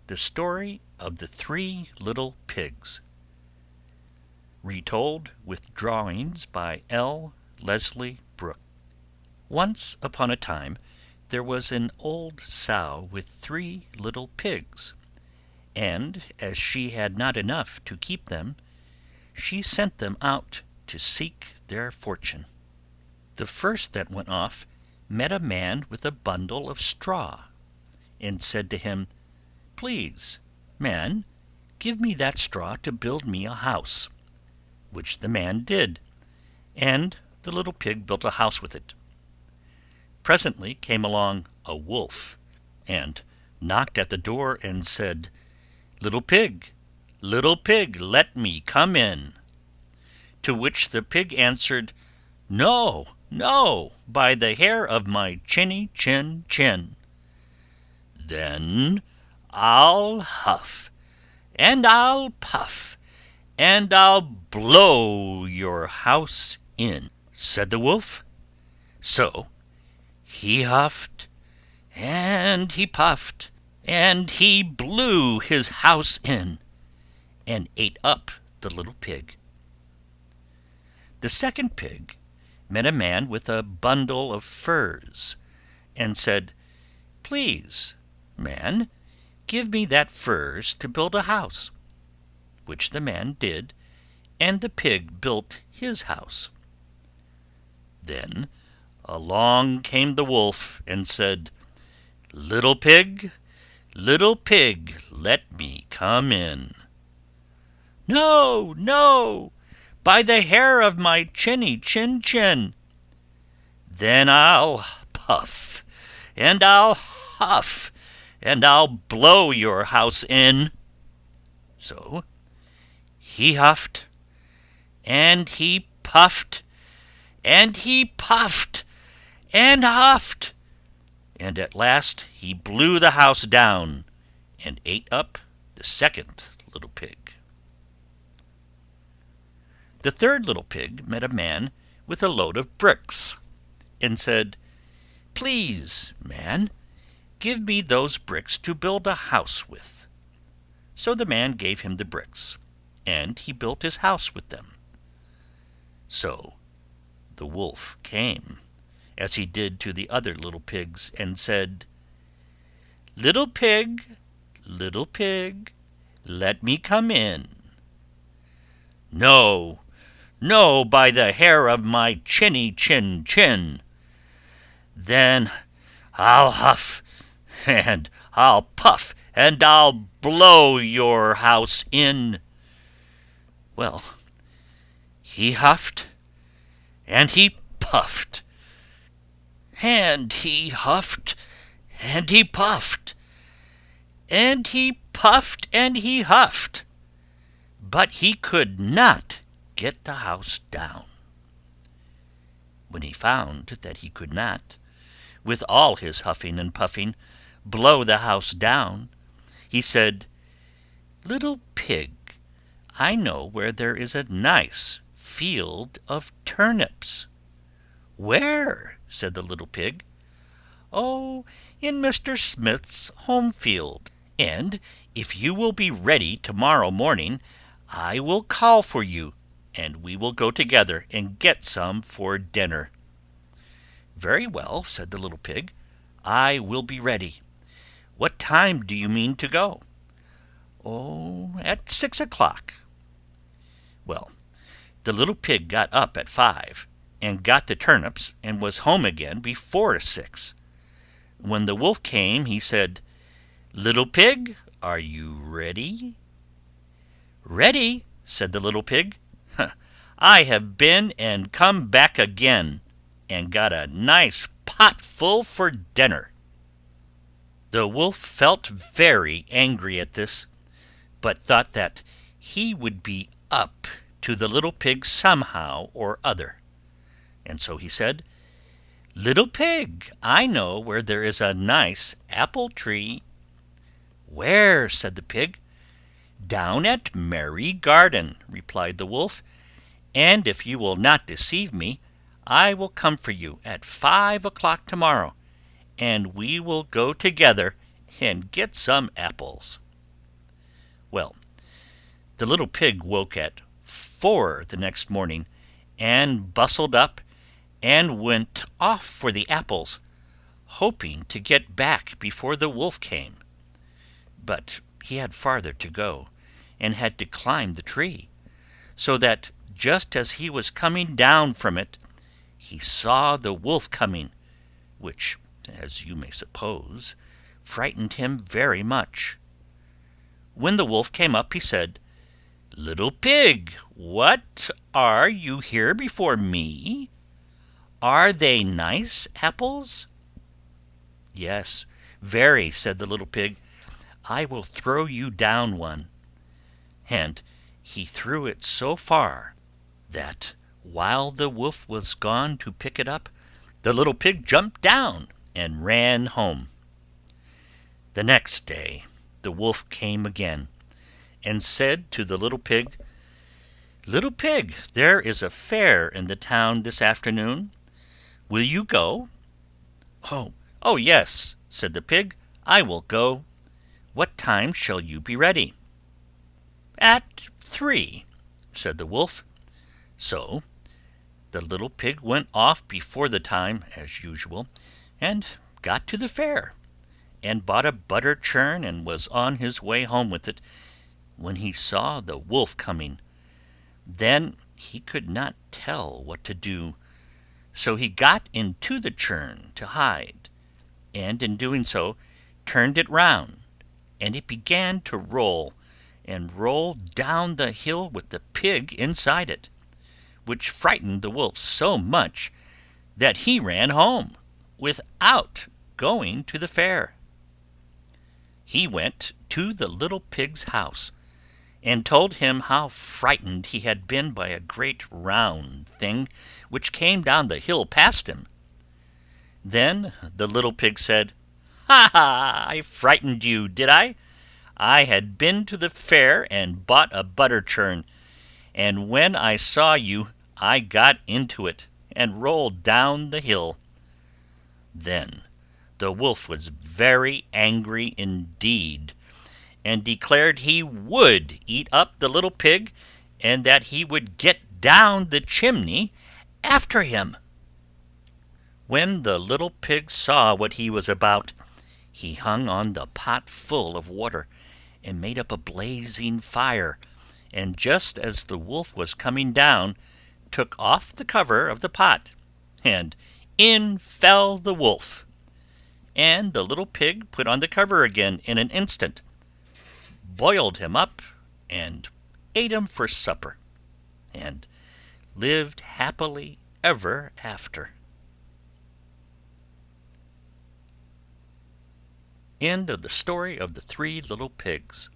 The Story of the Three Little Pigs. Retold with drawings by L. Leslie Brooke. Once upon a time there was an old sow with 3 little pigs, and as she had not enough to keep them, she sent them out to seek their fortune. The first that went off met a man with a bundle of straw, and said to him, "Please, man, give me that straw to build me a house," which the man did, and the little pig built a house with it. Presently came along a wolf, and knocked at the door and said, "Little pig, let me come in." To which the pig answered, "No, no, by the hair of my chinny chin chin." "Then I'll huff, and I'll puff, and I'll blow your house in," said the wolf. So he huffed, and he puffed, and he blew his house in, and ate up the little pig. The second pig met a man with a bundle of furs, and said, "Please, man, give me that furs to build a house," which the man did, and the pig built his house. Then along came the wolf, and said, little pig, let me come in." "No, no, by the hair of my chinny chin chin." "Then I'll puff, and I'll huff, and I'll blow your house in." So he huffed, and he puffed, and he puffed, and huffed, and at last he blew the house down, and ate up the second little pig. The third little pig met a man with a load of bricks, and said, "Please, man, give me those bricks to build a house with." So the man gave him the bricks, and he built his house with them. So the wolf came, as he did to the other little pigs, and said, little pig, let me come in." "No, no, by the hair of my chinny chin chin." "Then I'll huff, and I'll puff, and I'll blow your house in." Well, he huffed, and he puffed, and he huffed, and he puffed, and he puffed, and he huffed, but he could not get the house down. When he found that he could not, with all his huffing and puffing, blow the house down, he said, little pig, I know where there is a nice field of turnips." "Where?" said the little pig. "Oh, in Mr. Smith's home field, and if you will be ready tomorrow morning, I will call for you, and we will go together and get some for dinner." "Very well," said the little pig, "I will be ready. What time do you mean to go?" "Oh, at 6 o'clock." Well, the little pig got up at 5, and got the turnips, and was home again before 6. When the wolf came, he said, little pig, are you ready?" "Ready?" said the little pig. "I have been and come back again, and got a nice pot full for dinner." The wolf felt very angry at this, but thought that he would be up to the little pig somehow or other, and so he said, little pig, I know where there is a nice apple tree." "Where?" said the pig. "Down at Merry Garden," replied the wolf, "and if you will not deceive me, I will come for you at 5 o'clock tomorrow, and we will go together and get some apples." Well, the little pig woke at 4 the next morning, and bustled up, and went off for the apples, hoping to get back before the wolf came. But he had farther to go, and had to climb the tree, so that just as he was coming down from it, he saw the wolf coming, which, as you may suppose, frightened him very much. When the wolf came up, he said, "Little pig, what, are you here before me? Are they nice apples?" "Yes, very," said the little pig. "I will throw you down one." And he threw it so far that, while the wolf was gone to pick it up, the little pig jumped down and ran home. The next day the wolf came again, and said to the little pig, "Little pig, there is a fair in the town this afternoon. Will you go?" "Oh, yes," said the pig, "I will go. What time shall you be ready?" "At 3," said the wolf. So the little pig went off before the time, as usual, and got to the fair, and bought a butter churn, and was on his way home with it, when he saw the wolf coming. Then he could not tell what to do, so he got into the churn to hide, and in doing so turned it round, and it began to roll, and roll down the hill with the pig inside it, which frightened the wolf so much that he ran home without going to the fair. He went to the little pig's house, and told him how frightened he had been by a great round thing which came down the hill past him. Then the little pig said, "Ha ha! I frightened you, did I? I had been to the fair and bought a butter churn, and when I saw you I got into it, and rolled down the hill." Then the wolf was very angry indeed, and declared he would eat up the little pig, and that he would get down the chimney after him. When the little pig saw what he was about, he hung on the pot full of water, and made up a blazing fire, and just as the wolf was coming down, took off the cover of the pot, and in fell the wolf, and the little pig put on the cover again in an instant, boiled him up, and ate him for supper, and lived happily ever after. End of the story of the 3 little pigs.